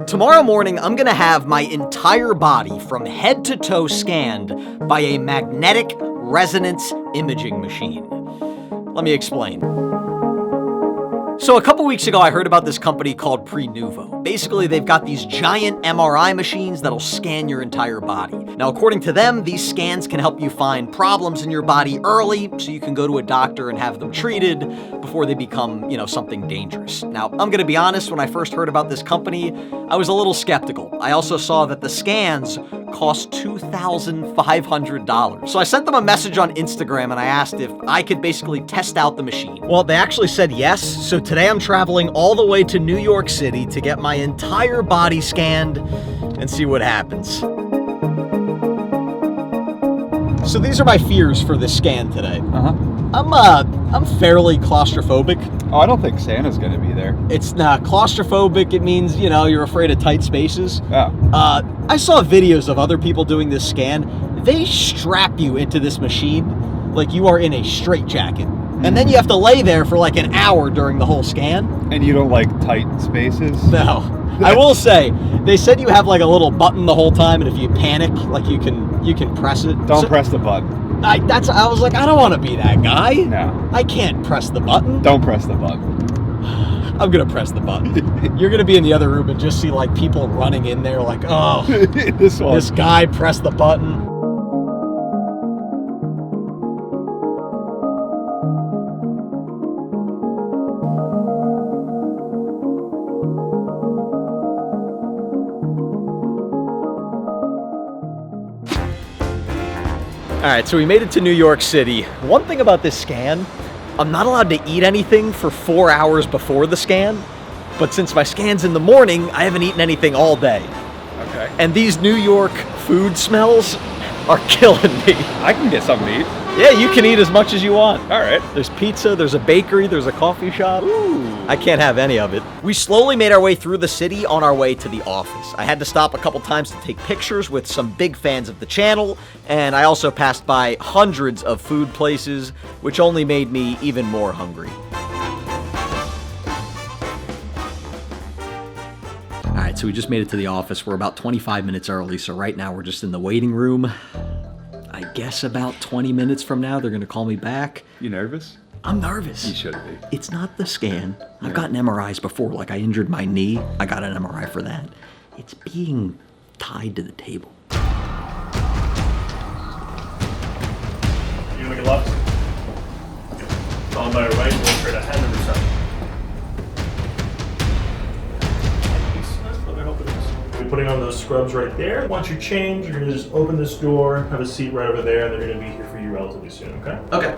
Tomorrow morning, I'm gonna have my entire body from head to toe scanned by a magnetic resonance imaging machine. Let me explain. So a couple weeks ago, I heard about this company called Prenuvo. Basically, they've got these giant MRI machines that'll scan your entire body. Now, according to them, these scans can help you find problems in your body early so you can go to a doctor and have them treated before they become, something dangerous. Now, I'm gonna be honest, when I first heard about this company, I was a little skeptical. I also saw that the scans cost $2,500. So I sent them a message on Instagram and I asked if I could basically test out the machine. Well, they actually said yes, so today I'm traveling all the way to New York City to get my entire body scanned and see what happens. So these are my fears for this scan today. I'm fairly claustrophobic. Oh, I don't think Santa's gonna be there. It's not claustrophobic. It means, you're afraid of tight spaces. Oh. I saw videos of other people doing this scan. They strap you into this machine like you are in a straitjacket. And then you have to lay there for like an hour during the whole scan. And you don't like tight spaces? No. I will say, they said you have like a little button the whole time, and if you panic, like you can press it. Don't press the button. I was like, I don't want to be that guy. No. I can't press the button. Don't press the button. I'm gonna press the button. You're gonna be in the other room and just see like people running in there like, oh, this guy pressed the button. All right, so we made it to New York City. One thing about this scan, I'm not allowed to eat anything for 4 hours before the scan, but since my scan's in the morning, I haven't eaten anything all day. Okay. And these New York food smells are killing me. I can get something to eat. Yeah, you can eat as much as you want. All right. There's pizza, there's a bakery, there's a coffee shop. Ooh. I can't have any of it. We slowly made our way through the city on our way to the office. I had to stop a couple times to take pictures with some big fans of the channel, and I also passed by hundreds of food places, which only made me even more hungry. All right, so we just made it to the office. We're about 25 minutes early, so right now we're just in the waiting room. I guess about 20 minutes from now, they're gonna call me back. You nervous? I'm nervous. You should be. It's not the scan. I've gotten MRIs before, like I injured my knee. I got an MRI for that. It's being tied to the table. You gonna make a left? Followed by a right, go straight ahead and reset. We're putting on those scrubs right there. Once you change, you're gonna just open this door, have a seat right over there, and they're gonna be here for you relatively soon, okay? Okay.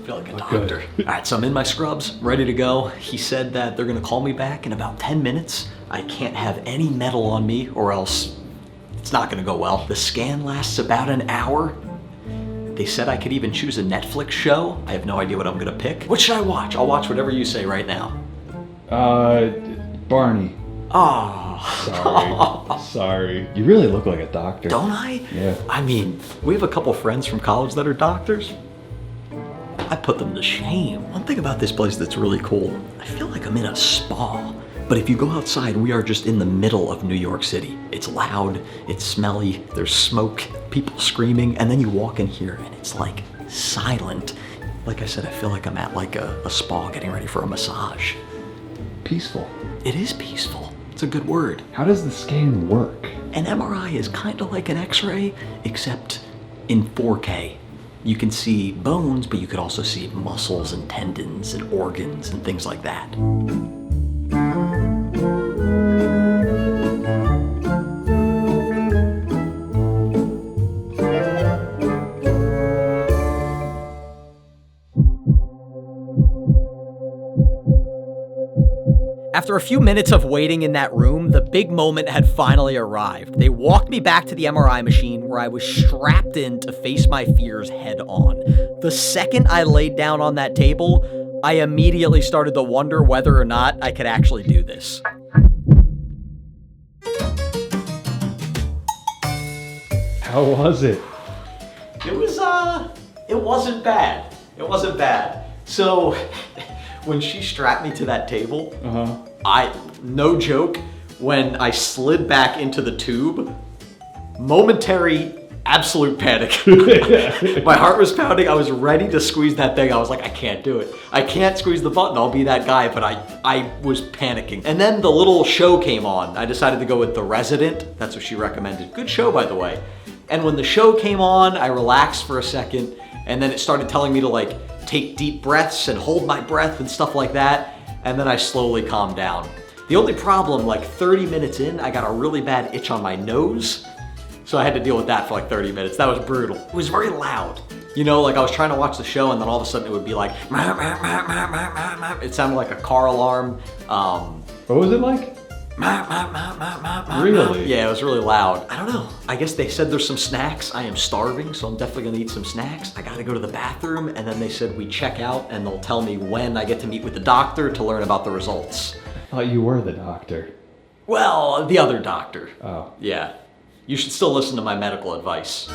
Feel like a doctor. All right, so I'm in my scrubs, ready to go. He said that they're gonna call me back in about 10 minutes. I can't have any metal on me or else it's not gonna go well. The scan lasts about an hour. They said I could even choose a Netflix show. I have no idea what I'm gonna pick. What should I watch? I'll watch whatever you say right now. Barney. Oh. Sorry. You really look like a doctor. Don't I? Yeah. I mean, we have a couple friends from college that are doctors. I put them to shame. One thing about this place that's really cool, I feel like I'm in a spa. But if you go outside, we are just in the middle of New York City. It's loud, it's smelly, there's smoke, people screaming, and then you walk in here and it's like silent. Like I said, I feel like I'm at like a spa getting ready for a massage. Peaceful. It is peaceful. It's a good word. How does the scan work? An MRI is kind of like an X-ray, except in 4K. You can see bones, but you could also see muscles and tendons and organs and things like that. After a few minutes of waiting in that room, the big moment had finally arrived. They walked me back to the MRI machine where I was strapped in to face my fears head on. The second I laid down on that table, I immediately started to wonder whether or not I could actually do this. How was it? It wasn't bad. It wasn't bad. So, when she strapped me to that table, no joke, when I slid back into the tube, momentary absolute panic. My heart was pounding. I was ready to squeeze that thing. I was like, I can't do it. I can't squeeze the button. I'll be that guy. But I was panicking. And then the little show came on. I decided to go with The Resident. That's what she recommended. Good show, by the way. And when the show came on, I relaxed for a second. And then it started telling me to like take deep breaths and hold my breath and stuff like that. And then I slowly calmed down. The only problem, like 30 minutes in, I got a really bad itch on my nose. So I had to deal with that for like 30 minutes. That was brutal. It was very loud. You know, like I was trying to watch the show and then all of a sudden it would be like, it sounded like a car alarm. What was it like? Really? Yeah, it was really loud. I don't know. I guess they said there's some snacks. I am starving, so I'm definitely gonna eat some snacks. I gotta go to the bathroom, and then they said we check out and they'll tell me when I get to meet with the doctor to learn about the results. I thought you were the doctor. Well, the other doctor. Oh. Yeah. You should still listen to my medical advice.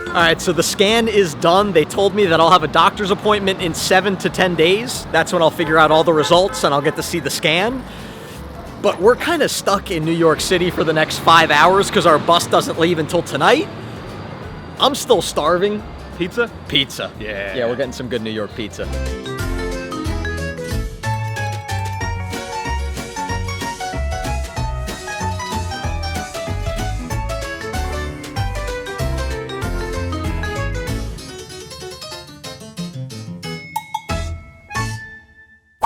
All right, so the scan is done. They told me that I'll have a doctor's appointment in 7 to 10 days. That's when I'll figure out all the results and I'll get to see the scan. But we're kind of stuck in New York City for the next 5 hours because our bus doesn't leave until tonight. I'm still starving. Pizza? Pizza. Yeah. Yeah, we're getting some good New York pizza.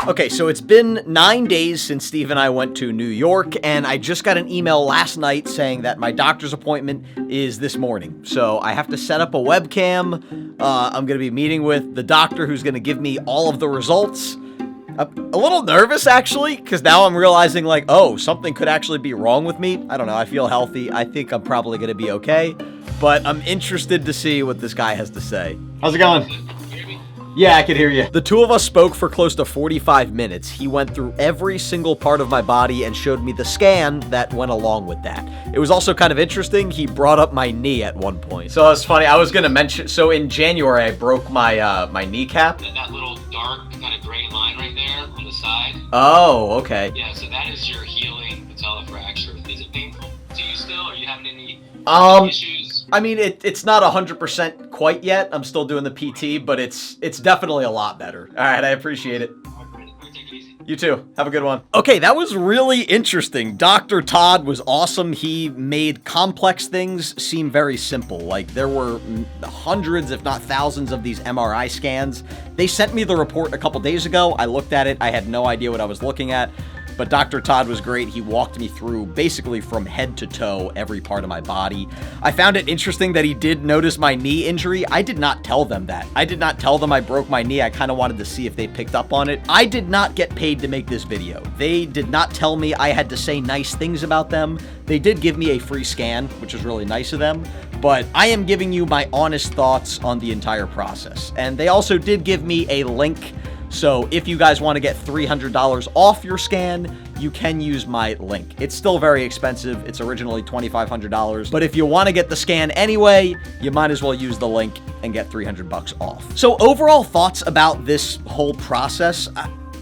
Okay, so it's been 9 days since Steve and I went to New York, and I just got an email last night saying that my doctor's appointment is this morning. So I have to set up a webcam. I'm going to be meeting with the doctor who's going to give me all of the results. I'm a little nervous, actually, because now I'm realizing, like, oh, something could actually be wrong with me. I don't know. I feel healthy. I think I'm probably going to be okay. But I'm interested to see what this guy has to say. How's it going? Yeah, I can hear you. The two of us spoke for close to 45 minutes. He went through every single part of my body and showed me the scan that went along with that. It was also kind of interesting. He brought up my knee at one point. So it's funny. I was going to mention, so in January, I broke my my kneecap. That little dark kind of gray line right there on the side. Oh, okay. Yeah, so that is your healing patella fracture. Is it painful to you still? Are you having any issues? I mean, it's not 100% quite yet. I'm still doing the PT, but it's definitely a lot better. All right, I appreciate it. You too. Have a good one. Okay, that was really interesting. Dr. Todd was awesome. He made complex things seem very simple. Like, there were hundreds, if not thousands, of these MRI scans. They sent me the report a couple days ago. I looked at it. I had no idea what I was looking at. But Dr. Todd was great. He walked me through basically from head to toe every part of my body. I found it interesting that he did notice my knee injury. I did not tell them that. I did not tell them I broke my knee. I kind of wanted to see if they picked up on it. I did not get paid to make this video. They did not tell me I had to say nice things about them. They did give me a free scan, which was really nice of them. But I am giving you my honest thoughts on the entire process. And they also did give me a link. So if you guys want to get $300 off your scan, you can use my link. It's still very expensive. It's originally $2,500. But if you want to get the scan anyway, you might as well use the link and get $300 off. So overall thoughts about this whole process.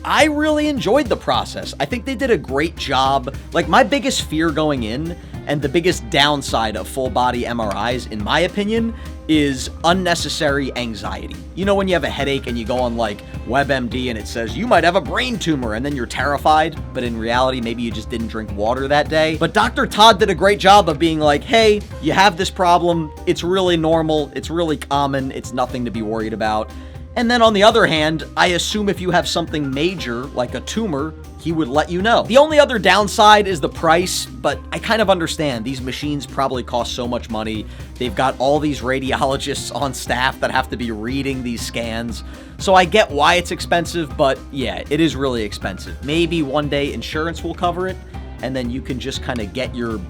I really enjoyed the process. I think they did a great job. Like, my biggest fear going in and the biggest downside of full body MRIs, in my opinion, is unnecessary anxiety. You know, when you have a headache and you go on like WebMD and it says you might have a brain tumor, and then you're terrified, but in reality, maybe you just didn't drink water that day. But Dr. Todd did a great job of being like, hey, you have this problem. It's really normal. It's really common. It's nothing to be worried about. And then on the other hand, I assume if you have something major, like a tumor, he would let you know. The only other downside is the price, but I kind of understand. These machines probably cost so much money. They've got all these radiologists on staff that have to be reading these scans. So I get why it's expensive, but yeah, it is really expensive. Maybe one day insurance will cover it, and then you can just kind of get your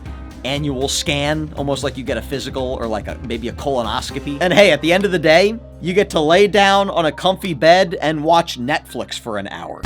annual scan, almost like you get a physical or like maybe a colonoscopy. And hey, at the end of the day, you get to lay down on a comfy bed and watch Netflix for an hour.